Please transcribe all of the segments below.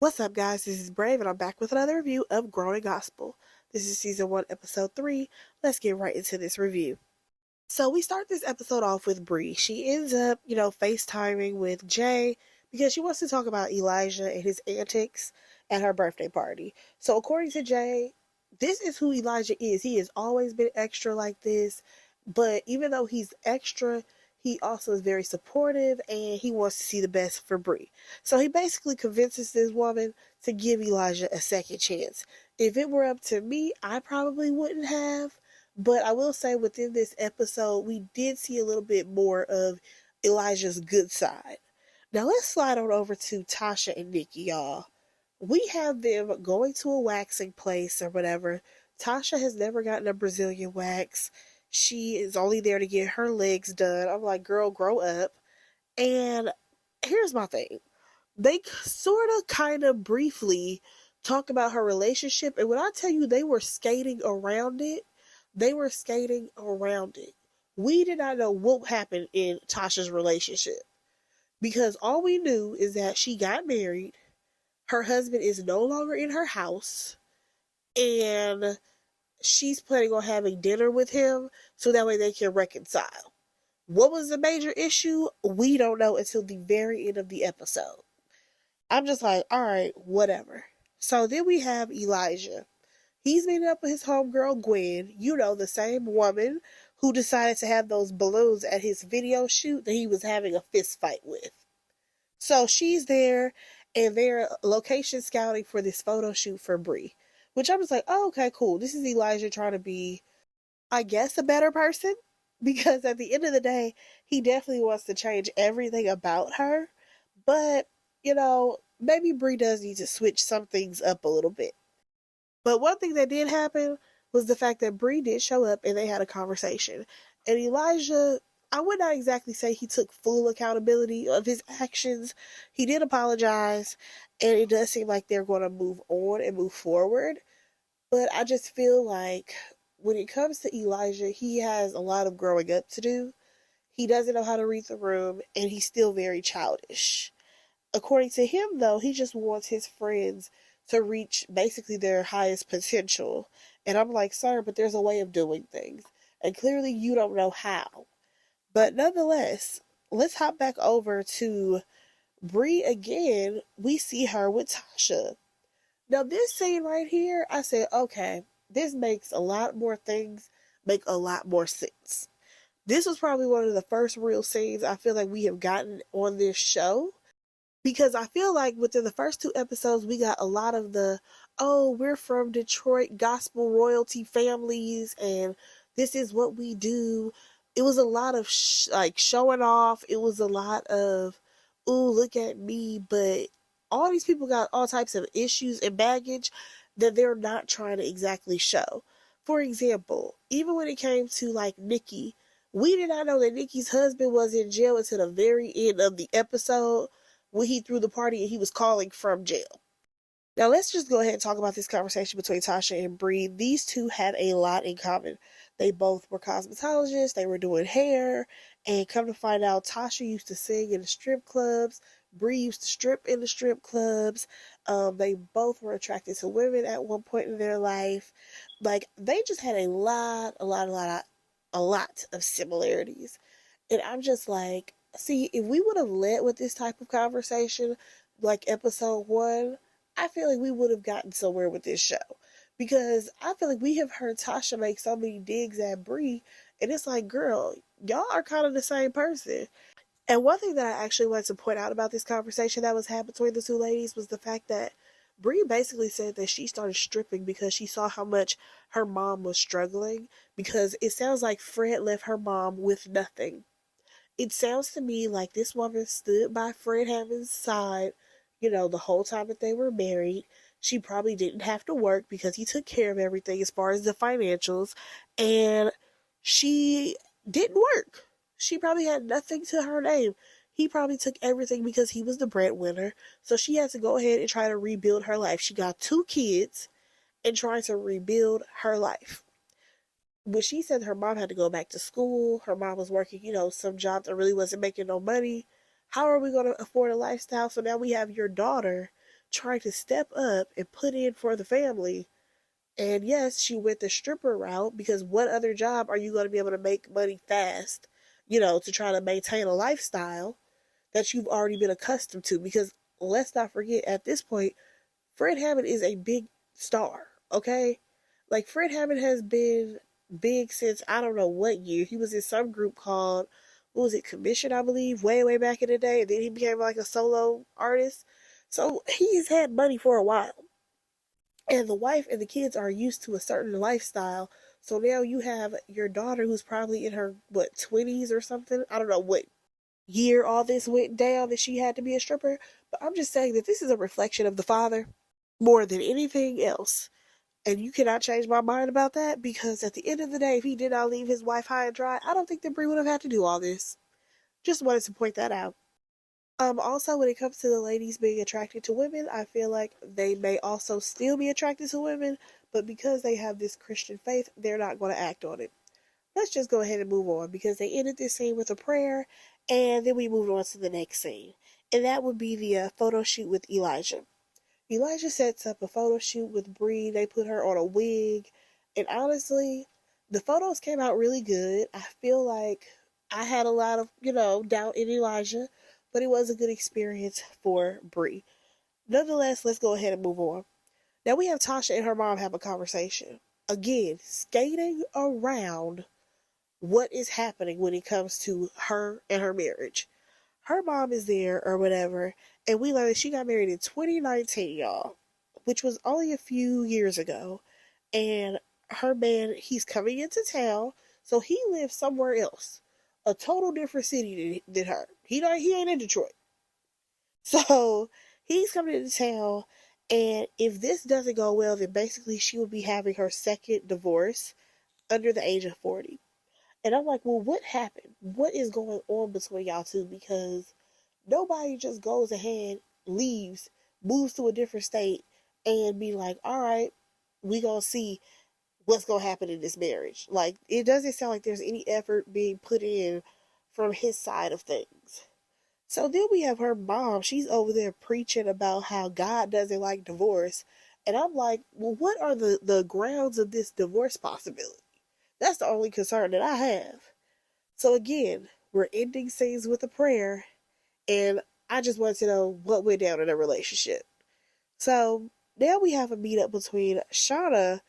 What's up, guys? This is Brave, and I'm back with another review of Growing Gospel. This is Season 1, Episode 3. Let's get right into this review. So we start this episode off with Bree. She ends up, FaceTiming with Jay because she wants to talk about Elijah and his antics at her birthday party. So according to Jay, this is who Elijah is. He has always been extra like this, but even though he's extra, he also is very supportive and he wants to see the best for Bree. So he basically convinces this woman to give Elijah a second chance. If it were up to me, I probably wouldn't have. But I will say within this episode, we did see a little bit more of Elijah's good side. Now let's slide on over to Tasha and Nikki, y'all. We have them going to a waxing place or whatever. Tasha has never gotten a Brazilian wax. She is only there to get her legs done. I'm like, girl, grow up. And here's my thing. They sort of kind of briefly talk about her relationship. And when I tell you they were skating around it, they were skating around it. We did not know what happened in Tasha's relationship. Because all we knew is that she got married. Her husband is no longer in her house. And she's planning on having dinner with him so that way they can reconcile. What was the major issue? We don't know until the very end of the episode. I'm just like, all right, whatever. So then we have Elijah. He's meeting up with his homegirl Gwen, the same woman who decided to have those balloons at his video shoot that he was having a fist fight with. So she's there and they're location scouting for this photo shoot for Bree. Which I'm just like, oh, okay, cool. This is Elijah trying to be, I guess, a better person. Because at the end of the day, he definitely wants to change everything about her. But, maybe Bree does need to switch some things up a little bit. But one thing that did happen was the fact that Bree did show up and they had a conversation. And Elijah, I would not exactly say he took full accountability of his actions. He did apologize, and it does seem like they're going to move on and move forward. But I just feel like when it comes to Elijah, he has a lot of growing up to do. He doesn't know how to read the room, and he's still very childish. According to him, though, he just wants his friends to reach basically their highest potential. And I'm like, sir, but there's a way of doing things. And clearly you don't know how. But nonetheless, let's hop back over to Bree again. We see her with Tasha. Now, this scene right here, I said, okay, this makes a lot more things make a lot more sense. This was probably one of the first real scenes I feel like we have gotten on this show. Because I feel like within the first two episodes, we got a lot of we're from Detroit gospel royalty families, and this is what we do. It was a lot of showing off. It was a lot of, ooh, look at me. But all these people got all types of issues and baggage that they're not trying to exactly show. For example, even when it came to Nikki, we did not know that Nikki's husband was in jail until the very end of the episode when he threw the party and he was calling from jail. Now let's just go ahead and talk about this conversation between Tasha and Bree. These two had a lot in common. They both were cosmetologists, they were doing hair, and come to find out Tasha used to sing in the strip clubs, Bree used to strip in the strip clubs. They both were attracted to women at one point in their life. They just had a lot of similarities. And I'm just like, see, if we would have led with this type of conversation, like episode 1, I feel like we would have gotten somewhere with this show. Because I feel like we have heard Tasha make so many digs at Bree, and it's like, girl, y'all are kind of the same person. And one thing that I actually wanted to point out about this conversation that was had between the two ladies was the fact that Bree basically said that she started stripping because she saw how much her mom was struggling, because it sounds like Fred left her mom with nothing. It sounds to me like this woman stood by Fred Hammond's side, the whole time that they were married. She probably didn't have to work because he took care of everything as far as the financials, and she didn't work. She probably had nothing to her name. He probably took everything because he was the breadwinner, so she had to go ahead and try to rebuild her life. She got 2 kids and trying to rebuild her life. When she said her mom had to go back to school, her mom was working, some job that really wasn't making no money. How are we going to afford a lifestyle? So now we have your daughter trying to step up and put in for the family. And yes, she went the stripper route because what other job are you going to be able to make money fast, to try to maintain a lifestyle that you've already been accustomed to? Because let's not forget, at this point, Fred Hammond is a big star, okay? Like, Fred Hammond has been big since I don't know what year. He was in some group called, what was it, Commission, I believe, way, way back in the day. And then he became like a solo artist. So he's had money for a while. And the wife and the kids are used to a certain lifestyle. So now you have your daughter who's probably in her, what, 20s or something? I don't know what year all this went down that she had to be a stripper. But I'm just saying that this is a reflection of the father more than anything else. And you cannot change my mind about that, because at the end of the day, if he did not leave his wife high and dry, I don't think that Brie would have had to do all this. Just wanted to point that out. Also, when it comes to the ladies being attracted to women, I feel like they may also still be attracted to women, but because they have this Christian faith, they're not going to act on it. Let's just go ahead and move on, because they ended this scene with a prayer, and then we moved on to the next scene. And that would be the photo shoot with Elijah. Elijah sets up a photo shoot with Bree. They put her on a wig. And honestly, the photos came out really good. I feel like I had a lot of, doubt in Elijah, but it was a good experience for Bree. Nonetheless, let's go ahead and move on. Now we have Tasha and her mom have a conversation. Again, skating around what is happening when it comes to her and her marriage. Her mom is there or whatever, and we learned that she got married in 2019, y'all, which was only a few years ago. And her man, he's coming into town, so he lives somewhere else, a total different city than her. He ain't in Detroit, so he's coming into town. And if this doesn't go well, then basically she will be having her second divorce under the age of 40. And I'm like, well, what happened? What is going on between y'all two? Because nobody just goes ahead, leaves, moves to a different state, and be like, all right, we gonna see what's gonna happen in this marriage. Like, it doesn't sound like there's any effort being put in from his side of things. So then we have her mom. She's over there preaching about how God doesn't like divorce. And I'm like, well, what are the grounds of this divorce possibility? That's the only concern that I have. So again, we're ending scenes with a prayer, and I just wanted to know what went down in their relationship. So now we have a meetup between Shauna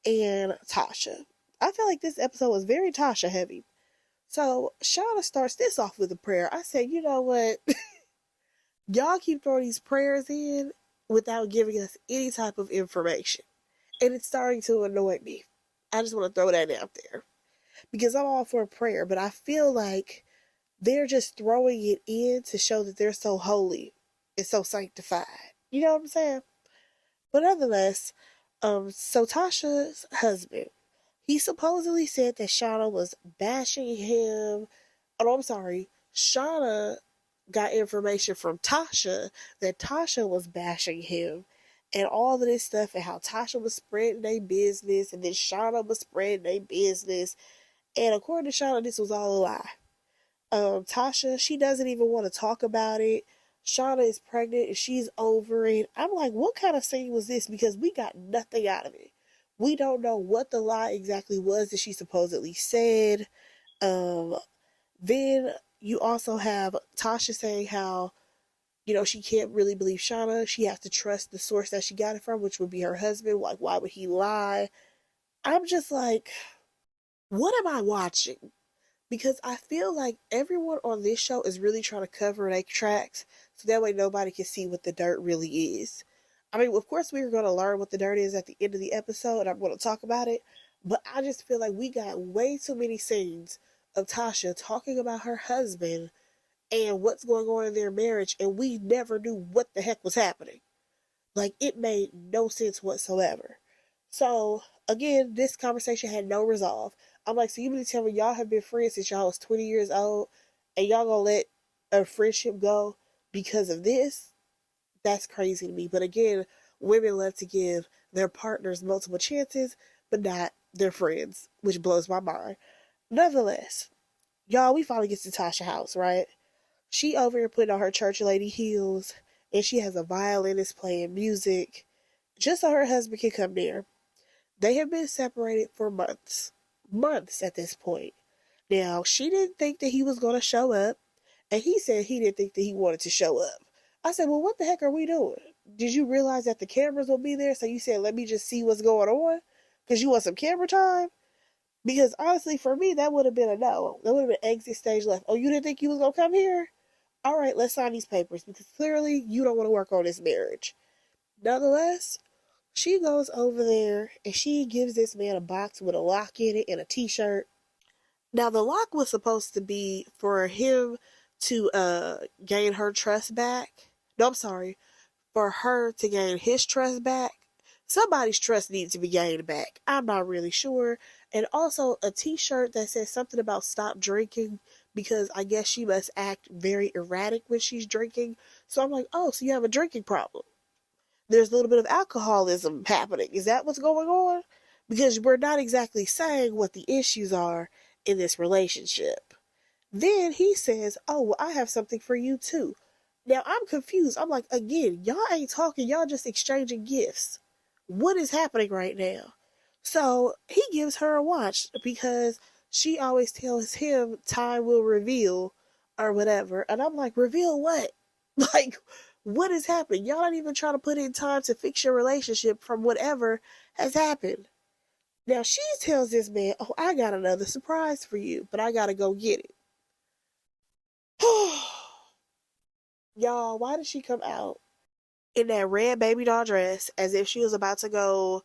and Tasha. I feel like this episode was very Tasha heavy. So Shauna starts this off with a prayer. I said, you know what? Y'all keep throwing these prayers in without giving us any type of information. And it's starting to annoy me. I just want to throw that out there. Because I'm all for a prayer, but I feel like they're just throwing it in to show that they're so holy and so sanctified. You know what I'm saying? But nonetheless, so Tasha's husband, he supposedly said that Shauna was bashing him. Oh, no, I'm sorry. Shauna got information from Tasha that Tasha was bashing him and all of this stuff, and how Tasha was spreading their business, and then Shauna was spreading their business. And according to Shauna, this was all a lie. Tasha, she doesn't even want to talk about it. Shauna is pregnant and she's over it. I'm like, what kind of scene was this? Because we got nothing out of it. We don't know what the lie exactly was that she supposedly said. Then you also have Tasha saying how, she can't really believe Shauna. She has to trust the source that she got it from, which would be her husband. Like, why would he lie? I'm just like, what am I watching? Because I feel like everyone on this show is really trying to cover their tracks so that way nobody can see what the dirt really is. I mean, of course, we're going to learn what the dirt is at the end of the episode, and I'm going to talk about it. But I just feel like we got way too many scenes of Tasha talking about her husband and what's going on in their marriage, and we never knew what the heck was happening. Like, it made no sense whatsoever. So, again, this conversation had no resolve. I'm like, so you mean to tell me y'all have been friends since y'all was 20 years old, and y'all gonna let a friendship go because of this? That's crazy to me. But again, women love to give their partners multiple chances, but not their friends, which blows my mind. Nonetheless, y'all, we finally get to Tasha's house, right? She over here putting on her church lady heels, and she has a violinist playing music just so her husband can come there. They have been separated for months. Months at this point. Now, she didn't think that he was going to show up, and he said he didn't think that he wanted to show up. I said, well, what the heck are we doing? Did you realize that the cameras will be there? So you said, let me just see what's going on? Because you want some camera time? Because honestly, for me, that would have been a no. That would have been exit stage left. Oh, you didn't think you was going to come here? All right, let's sign these papers because clearly you don't want to work on this marriage. Nonetheless, she goes over there and she gives this man a box with a lock in it and a t-shirt. Now, the lock was supposed to be for him to gain her trust back. No, I'm sorry. For her to gain his trust back. Somebody's trust needs to be gained back. I'm not really sure. And also a t-shirt that says something about stop drinking because I guess she must act very erratic when she's drinking. So I'm like, oh, so you have a drinking problem. There's a little bit of alcoholism happening. Is that what's going on? Because we're not exactly saying what the issues are in this relationship. Then he says, oh, well, I have something for you too. Now I'm confused. I'm like, again, y'all ain't talking. Y'all just exchanging gifts. What is happening right now? So he gives her a watch because she always tells him time will reveal or whatever. And I'm like, reveal what? Like, what is happening? Y'all not even trying to put in time to fix your relationship from whatever has happened. Now she tells this man, oh, I got another surprise for you, but I gotta go get it. Y'all, why did she come out in that red baby doll dress as if she was about to go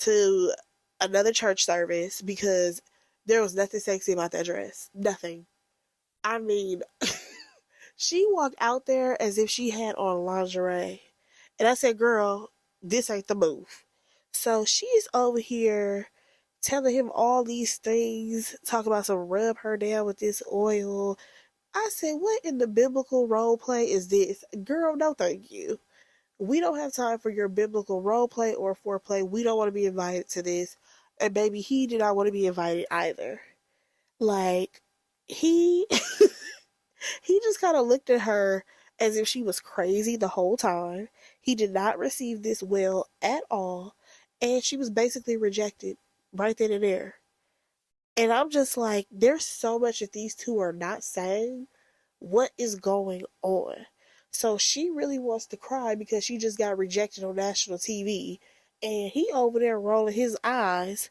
to another church service because there was nothing sexy about that dress? Nothing. I mean, she walked out there as if she had on lingerie. And I said, girl, this ain't the move. So she's over here telling him all these things, talking about some rub her down with this oil. I said, what in the biblical role play is this? Girl, no thank you. We don't have time for your biblical role play or foreplay. We don't want to be invited to this. And baby, he did not want to be invited either. Like, he he just kind of looked at her as if she was crazy the whole time. He did not receive this well at all. And she was basically rejected right then and there. And I'm just like, there's so much that these two are not saying. What is going on? So she really wants to cry because she just got rejected on national TV. And he over there rolling his eyes.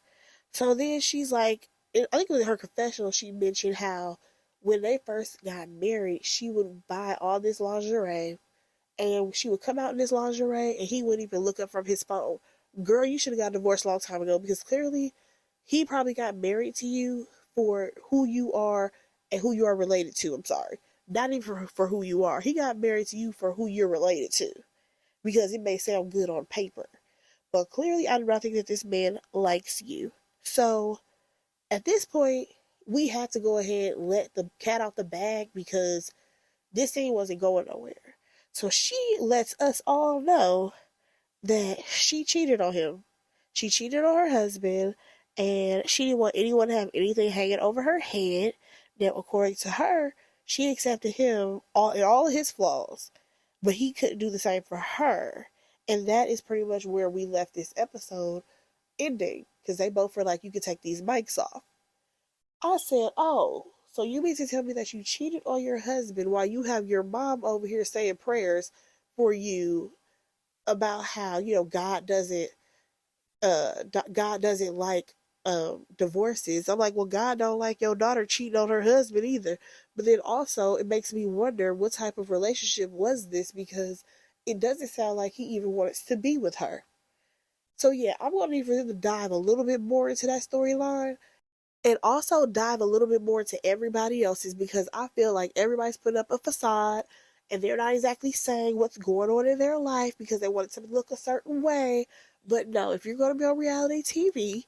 So then she's like, I think it was her confessional, she mentioned how when they first got married, she would buy all this lingerie and she would come out in this lingerie and he wouldn't even look up from his phone. Girl, you should have got divorced a long time ago because clearly he probably got married to you for who you are and who you are related to. I'm sorry. Not even for who you are. He got married to you for who you're related to because it may sound good on paper. But clearly, I do not think that this man likes you. So at this point, we had to go ahead and let the cat out the bag because this thing wasn't going nowhere. So she lets us all know that she cheated on him. She cheated on her husband and she didn't want anyone to have anything hanging over her head. Now, according to her, she accepted him all of his flaws, but he couldn't do the same for her. And that is pretty much where we left this episode ending because they both were like, you can take these mics off. I said, oh, so you mean to tell me that you cheated on your husband while you have your mom over here saying prayers for you about how, God doesn't like divorces. I'm like, well, God don't like your daughter cheating on her husband either. But then also it makes me wonder what type of relationship was this because it doesn't sound like he even wants to be with her. So yeah, I'm going to need for him to dive a little bit more into that storyline and also dive a little bit more into everybody else's because I feel like everybody's putting up a facade and they're not exactly saying what's going on in their life because they want it to look a certain way. But no, if you're going to be on reality TV,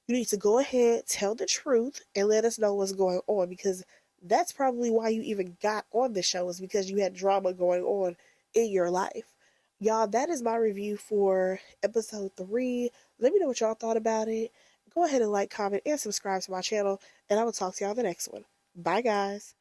you need to go ahead, tell the truth, and let us know what's going on because that's probably why you even got on the show is because you had drama going on in your life. Y'all, that is my review for episode 3. Let me know what y'all thought about it. Go ahead and like, comment, and subscribe to my channel, and I will talk to y'all in the next one. Bye, guys.